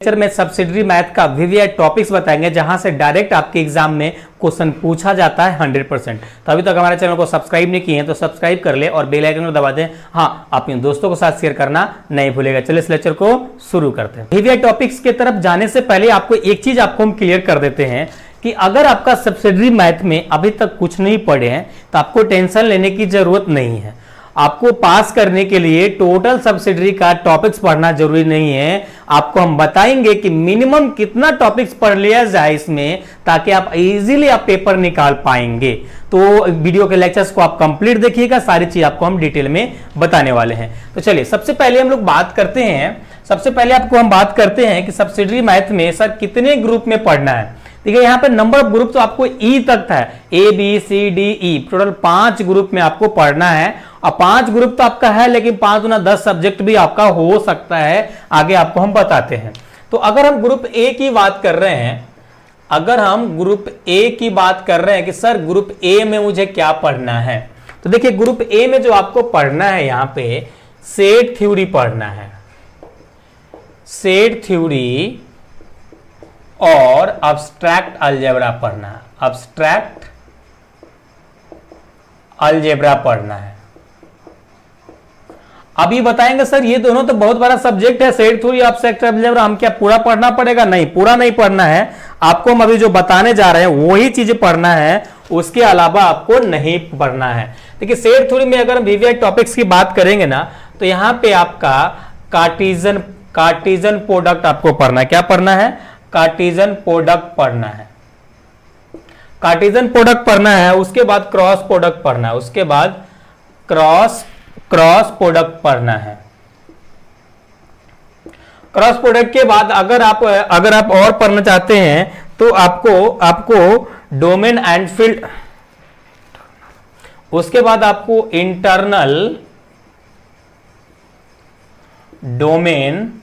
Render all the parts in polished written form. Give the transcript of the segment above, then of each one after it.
Lecture में subsidiary math का VVI topics बताएंगे जहां से डायरेक्ट आपके एग्जाम में क्वेश्चन पूछा जाता है 100%। तो अभी तक हमारे चैनल को सब्सक्राइब नहीं किए हैं तो सब्सक्राइब कर ले और बेल आइकन को दबा दें। हाँ, अपने दोस्तों के साथ शेयर करना नहीं भूलेगा। चलिए इस लेक्चर को शुरू करते हैं। वीवीआई टॉपिक्स की तरफ जाने से पहले आपको एक चीज आपको हम क्लियर कर देते हैं कि अगर आपका सब्सिडरी मैथ में अभी तक कुछ नहीं पढ़े हैं तो आपको टेंशन लेने की जरूरत नहीं है। आपको पास करने के लिए टोटल सब्सिडरी का टॉपिक्स पढ़ना जरूरी नहीं है। आपको हम बताएंगे कि मिनिमम कितना टॉपिक्स पढ़ लिया जाए इसमें, ताकि आप इजीली आप पेपर निकाल पाएंगे। तो वीडियो के लेक्चर्स को आप कंप्लीट देखिएगा, सारी चीज आपको हम डिटेल में बताने वाले हैं। तो चलिए सबसे पहले हम लोग बात करते हैं, सबसे पहले आपको हम बात करते हैं कि सब्सिडरी मैथ में सर कितने ग्रुप में पढ़ना है। देखिए यहाँ पे नंबर ऑफ ग्रुप तो आपको ई तक था, A B C D E, total 5 group में आपको पढ़ना है। और 5 ग्रुप तो आपका है, लेकिन 5 गुना 10 सब्जेक्ट भी आपका हो सकता है, आगे आपको हम बताते हैं। तो अगर हम ग्रुप ए की बात कर रहे हैं, अगर हम ग्रुप ए की बात कर रहे हैं कि सर ग्रुप ए में मुझे क्या पढ़ना है, तो देखिए ग्रुप ए में जो आपको पढ़ना है यहाँ पे सेट थ्योरी पढ़ना है, सेट थ्योरी और अब्स्ट्रैक्ट अलजेब्रा पढ़ना है, अब्स्ट्रैक्ट अलजेब्रा पढ़ना है। अभी बताएंगे सर ये दोनों तो बहुत बड़ा सब्जेक्ट है, सेट थ्योरी अब्स्ट्रैक्ट अलजेब्रा, हम क्या पूरा पढ़ना पड़ेगा? नहीं, पूरा नहीं पढ़ना है। आपको हम अभी जो बताने जा रहे हैं वही चीज पढ़ना है, उसके अलावा आपको नहीं पढ़ना है। देखिए सेट थ्योरी में अगर हम वीवीआई टॉपिक्स की बात करेंगे ना, तो यहां पे आपका कार्टेशियन प्रोडक्ट आपको पढ़ना है। क्या पढ़ना है? कार्टेशियन प्रोडक्ट पढ़ना है, कार्टेशियन प्रोडक्ट पढ़ना है। उसके बाद क्रॉस प्रोडक्ट पढ़ना है, उसके बाद क्रॉस प्रोडक्ट पढ़ना है। क्रॉस प्रोडक्ट के बाद अगर आप और पढ़ना चाहते हैं तो आपको डोमेन एंड फील्ड, उसके बाद आपको internal domain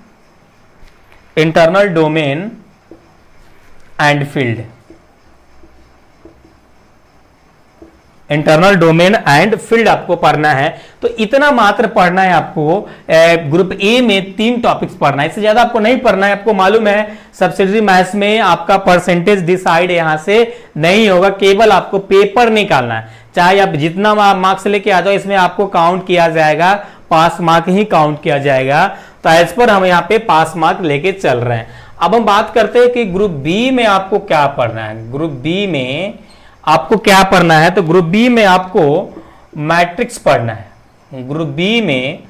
and field, internal domain and field आपको पढ़ना है। तो इतना मात्र पढ़ना है आपको। ग्रुप ए में 3 टॉपिक्स पढ़ना है, इससे ज्यादा आपको नहीं पढ़ना है। आपको मालूम है सब्सिडरी मैथ्स में आपका परसेंटेज डिसाइड यहां से नहीं होगा, केवल आपको पेपर निकालना है। चाहे आप जितना मार्क्स लेके आ जाओ, इसमें आपको काउंट किया जाएगा, पास मार्क ही काउंट किया जाएगा। तो एज पर हम यहाँ पे पास मार्क लेके चल रहे हैं। अब हम बात करते हैं कि ग्रुप बी में आपको क्या पढ़ना है। ग्रुप बी में आपको क्या पढ़ना है? तो ग्रुप बी में आपको मैट्रिक्स पढ़ना है। ग्रुप बी में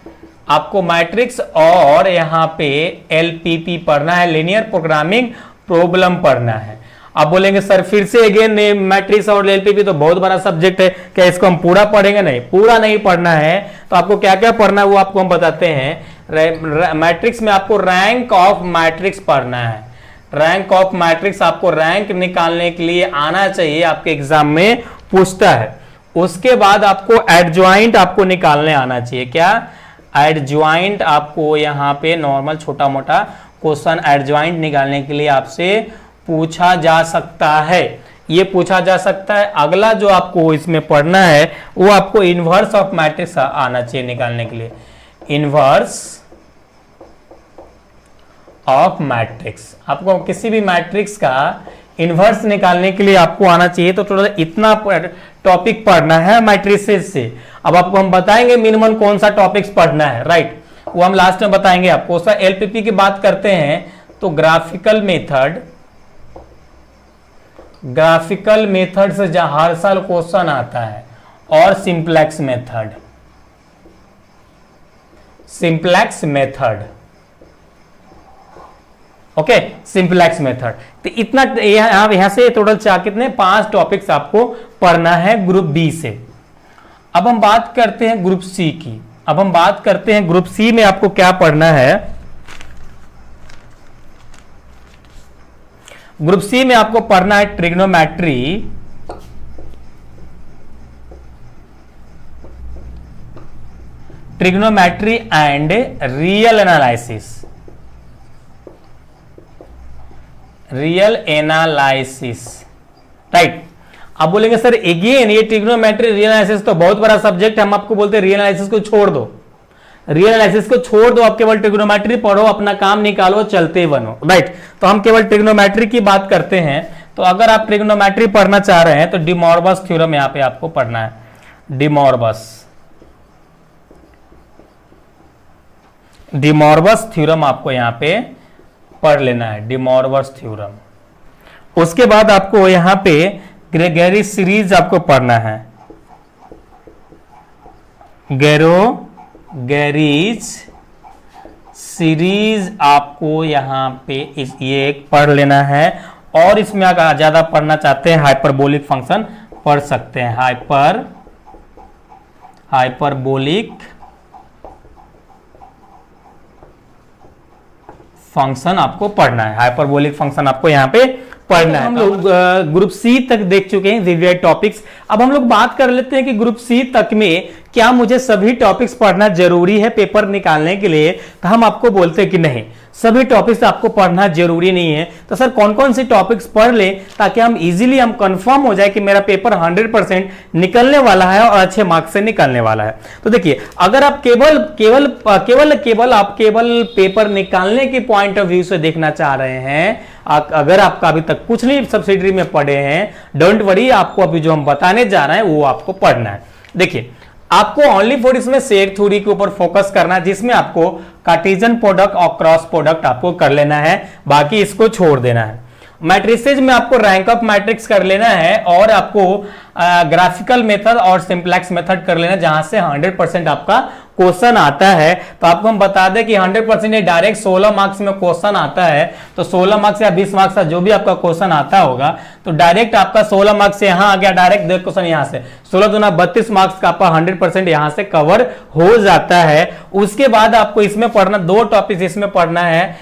आपको मैट्रिक्स और यहाँ पे एलपीपी पढ़ना है, लीनियर प्रोग्रामिंग प्रॉब्लम पढ़ना है। आप बोलेंगे सर फिर से अगेन मैट्रिक्स और एलपीपी तो बहुत बड़ा सब्जेक्ट है, क्या इसको हम पूरा पढ़ेंगे? नहीं, पूरा नहीं पढ़ना है। तो आपको क्या क्या पढ़ना है वो आपको हम बताते हैं। मैट्रिक्स में आपको रैंक ऑफ मैट्रिक्स पढ़ना है। रैंक ऑफ मैट्रिक्स आपको रैंक निकालने के लिए आना चाहिए, आपके एग्जाम में पूछता है। उसके बाद आपको एडजॉइंट आपको निकालने आना चाहिए। क्या? एडजॉइंट आपको यहाँ पे नॉर्मल छोटा मोटा क्वेश्चन एडजॉइंट निकालने के लिए आपसे पूछा जा सकता है, ये पूछा जा सकता है। अगला जो आपको इसमें पढ़ना है वो आपको इनवर्स ऑफ मैट्रिक्स आना चाहिए निकालने के लिए, इनवर्स ऑफ मैट्रिक्स। आपको किसी भी मैट्रिक्स का इनवर्स निकालने के लिए आपको आना चाहिए। तो थोड़ा इतना टॉपिक पढ़ना है मैट्रिसेस से। अब आपको हम बताएंगे मिनिमम कौन सा टॉपिक्स पढ़ना है, राइट, वो हम लास्ट में बताएंगे आपको। सर एलपीपी की बात करते हैं तो ग्राफिकल मेथड से जहां हर साल क्वेश्चन आता है, और simplex method, okay, simplex method. तो इतना यहां से टोटल कितने 5 टॉपिक्स आपको पढ़ना है ग्रुप बी से। अब हम बात करते हैं ग्रुप सी की। अब हम बात करते हैं ग्रुप सी में आपको क्या पढ़ना है। ग्रुप सी में आपको पढ़ना है trigonometry, and real analysis, right. अब बोलेंगे सर अगेन ये ट्रिग्नोमेट्री रियल एनालिसिस तो बहुत बड़ा सब्जेक्ट है, हम आपको बोलते हैं रियल एनालिसिस को छोड़ दो। रियल एनालिसिस को छोड़ दो, आप केवल ट्रिग्नोमेट्री पढ़ो, अपना काम निकालो, चलते बनो, राइट। तो हम केवल ट्रिग्नोमेट्री की बात करते हैं। तो अगर आप ट्रिग्नोमेट्री पढ़ना चाह रहे हैं तो डी मॉर्बस थ्योरम यहां पे आपको पढ़ना है, डी मॉर्बस थ्योरम आपको यहां पे पढ़ लेना है, डी मॉर्बस थ्योरम। उसके बाद आपको यहां पे ग्रेगरी सीरीज आपको पढ़ना है, गैरीज सीरीज आपको यहां पे ये एक पढ़ लेना है। और इसमें अगर ज्यादा पढ़ना चाहते हैं हाइपरबोलिक फंक्शन पढ़ सकते हैं, हाइपरबोलिक फंक्शन आपको पढ़ना है, हाइपरबोलिक फंक्शन आपको यहां पे पढ़ना है। हम लोग ग्रुप सी तक देख चुके हैं विविड टॉपिक्स। अब हम लोग बात कर लेते हैं कि ग्रुप सी तक में क्या मुझे सभी टॉपिक्स पढ़ना जरूरी है पेपर निकालने के लिए। तो हम आपको बोलते हैं कि नहीं, सभी टॉपिक्स आपको पढ़ना जरूरी नहीं है। तो सर कौन कौन से टॉपिक्स पढ़ ले ताकि हम इजीली हम कंफर्म हो जाए कि मेरा पेपर 100% निकलने वाला है और अच्छे मार्क्स से निकलने वाला है। तो देखिए, अगर आप केवल आप पेपर निकालने के पॉइंट ऑफ व्यू से देखना चाह रहे हैं, अगर आपका अभी तक कुछ नहीं सब्सिडरी में पढ़े हैं, डोंट वरी, आपको अभी जो हम बताने जा रहे हैं वो आपको पढ़ना है। देखिए, आपको ओनली फॉर इसमें सेट थ्योरी के ऊपर फोकस करना है, जिसमें आपको कार्टेशियन प्रोडक्ट और क्रॉस प्रोडक्ट आपको कर लेना है, बाकी इसको छोड़ देना है। मैट्रिसेज में आपको रैंक ऑफ मैट्रिक्स कर लेना है और आपको ग्राफिकल मेथड और सिंप्लेक्स मेथड कर लेना, जहां से 100% आपका क्वेश्चन आता है। तो आपको हम बता दें कि 100% डायरेक्ट 16 मार्क्स में क्वेश्चन आता है। तो 16 मार्क्स या 20 मार्क्स का जो भी आपका क्वेश्चन आता होगा, तो डायरेक्ट आपका 16 मार्क्स से यहां आ गया, डायरेक्ट दो क्वेश्चन यहां से 16 दूना 32 मार्क्स का आपका 100% यहां से कवर हो जाता है। उसके बाद आपको इसमें पढ़ना, दो टॉपिक इसमें पढ़ना है,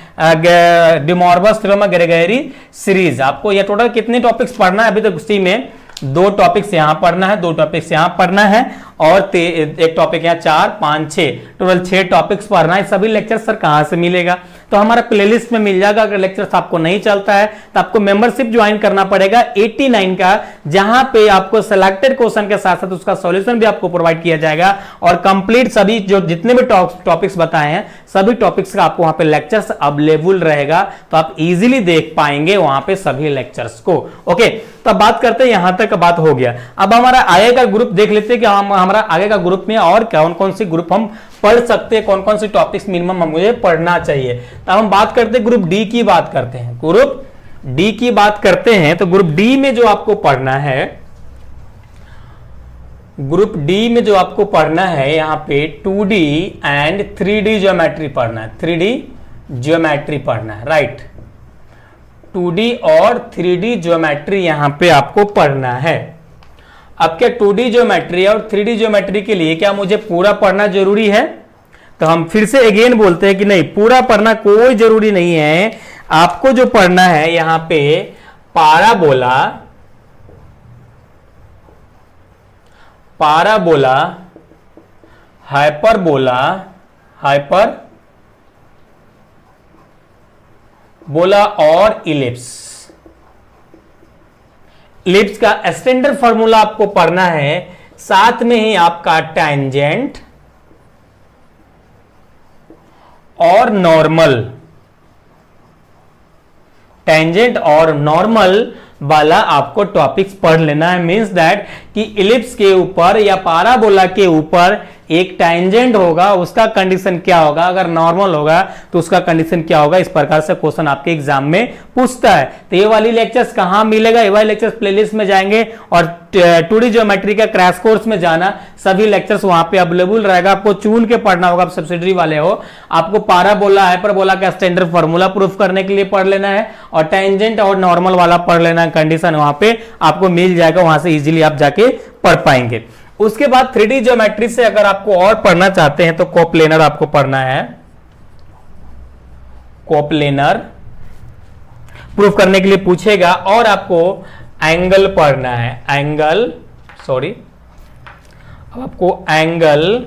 डी मॉर्बस थ्योरम, ग्रेगरी सीरीज। आपको ये टोटल कितने टॉपिक्स पढ़ना है, अभी तक उसी में 2 टॉपिक्स यहां पढ़ना है, 2 टॉपिक्स यहां पढ़ना है और एक टॉपिक यहां 4, 5, 6, टोटल 6 टॉपिक्स पढ़ना है। सभी लेक्चर सर कहां से मिलेगा? तो हमारा प्लेलिस्ट में मिल जाएगा। अगर लेक्चर्स आपको नहीं चलता है तो आपको मेंबरशिप ज्वाइन करना पड़ेगा 89 का, जहां पे आपको सिलेक्टेड क्वेश्चन के साथ साथ उसका सॉल्यूशन भी आपको प्रोवाइड किया जाएगा और कंप्लीट सभी जो जितने भी टॉपिक्स बताए हैं सभी टॉपिक्स का आपको वहां पे लेक्चर्स अवेलेबल रहेगा, तो आप इजीली देख पाएंगे वहां पे सभी लेक्चर्स को। ओके, तो अब बात करते हैं, यहां तक बात हो गया। अब हमारा आगे का ग्रुप देख लेते हैं कि हमारा आगे का ग्रुप में और कौन कौन सी ग्रुप हम पढ़ सकते हैं, कौन कौन सी टॉपिक्स मिनिमम मुझे पढ़ना चाहिए। तो हम बात करते हैं ग्रुप डी की बात करते हैं, ग्रुप डी की बात करते हैं। तो ग्रुप डी में जो आपको पढ़ना है, ग्रुप डी में जो आपको पढ़ना है, यहां पे 2D एंड 3D ज्योमेट्री पढ़ना है, 3D ज्योमेट्री पढ़ना है, राइट। 2D और 3D ज्योमेट्री यहां पे आपको पढ़ना है। अब क्या 2D ज्योमेट्री और 3D ज्योमेट्री के लिए क्या मुझे पूरा पढ़ना जरूरी है? तो हम फिर से अगेन बोलते हैं कि नहीं, पूरा पढ़ना कोई जरूरी नहीं है। आपको जो पढ़ना है यहां पे पाराबोला, पाराबोला, हाइपरबोला, हाइपरबोला और इलिप्स। इलिप्स का स्टैंडर्ड फार्मूला आपको पढ़ना है, साथ में ही आपका टेंजेंट और नॉर्मल, टेंजेंट और नॉर्मल वाला आपको टॉपिक्स पढ़ लेना है। मींस दैट कि इलिप्स के ऊपर या पाराबोला के ऊपर एक टेंजेंट होगा, उसका कंडीशन क्या होगा, अगर नॉर्मल होगा तो उसका कंडीशन क्या होगा, इस प्रकार से क्वेश्चन आपके एग्जाम में पूछता है। तो ये वाली लेक्चर्स कहां मिलेगा? ये वाली लेक्चर्स प्लेलिस्ट में जाएंगे और 2D ज्योमेट्री का क्रैश कोर्स में जाना, सभी लेक्चर्स वहां पे अवेलेबल रहेगा। आपको चुन के पढ़ना होगा, आप सब्सिडरी वाले हो, आपको पाराबोला, हाइपरबोला का स्टैंडर्ड फार्मूला प्रूफ करने के लिए पढ़ लेना है और टेंजेंट और नॉर्मल वाला पढ़ लेना है। कंडीशन वहां पे आपको मिल जाएगा, वहां से इजीली आप जाके पढ़ पाएंगे। उसके बाद 3D ज्योमेट्री से अगर आपको और पढ़ना चाहते हैं तो कोप्लेनर आपको पढ़ना है, कोप्लेनर प्रूफ करने के लिए पूछेगा। और आपको एंगल पढ़ना है, एंगल, सॉरी, अब आपको एंगल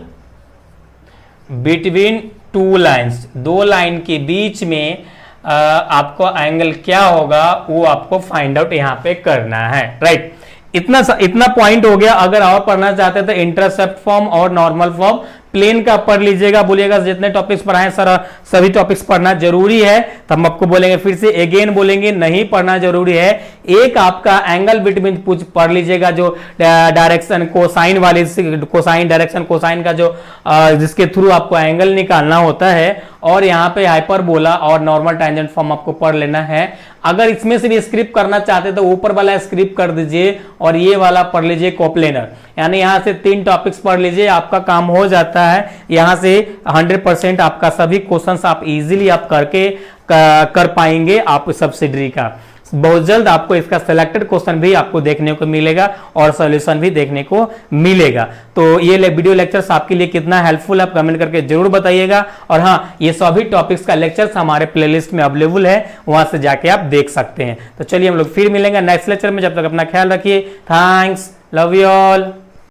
बिटवीन 2 लाइंस, 2 लाइन के बीच में आपको एंगल क्या होगा वो आपको फाइंड आउट यहां पे करना है, राइट। इतना पॉइंट हो गया। अगर और पढ़ना चाहते हैं तो इंटरसेप्ट फॉर्म और नॉर्मल फॉर्म प्लेन का पढ़ लीजिएगा, बोलिएगा जितने टॉपिक्स पढ़ाएं सर सभी टॉपिक्स पढ़ना जरूरी है, तो हम आपको बोलेंगे फिर से अगेन बोलेंगे नहीं पढ़ना जरूरी है। एक आपका एंगल बिटवीन पढ़ लीजिएगा, जो डायरेक्शन कोसाइन वाली, कोसाइन डायरेक्शन कोसाइन का जो जिसके थ्रू आपको एंगल निकालना होता है, और यहाँ पे हाइपरबोला और नॉर्मल टैंजेंट फॉर्म आपको पढ़ लेना है। अगर इसमें से भी स्क्रिप्ट करना चाहते तो ऊपर वाला स्क्रिप्ट कर दीजिए और ये वाला पढ़ लीजिए कोप्लेनर, यानी यहां से 3 टॉपिक्स पढ़ लीजिए, आपका काम हो जाता है। यहां से 100% आपका सभी क्वेश्चंस आप इजीली आप करके कर पाएंगे आप सब्सिडरी का। बहुत जल्द आपको इसका सिलेक्टेड क्वेश्चन भी आपको देखने को मिलेगा और सॉल्यूशन भी देखने को मिलेगा। तो ये वीडियो लेक्चर्स आपके लिए कितना हेल्पफुल है आप कमेंट करके जरूर बताइएगा। और हाँ, ये सभी टॉपिक्स का लेक्चर्स हमारे प्लेलिस्ट में अवेलेबल है, वहां से जाके आप देख सकते हैं। तो चलिए हम लोग फिर मिलेंगे नेक्स्ट लेक्चर में, जब तक अपना ख्याल रखिए। Thanks, love you all.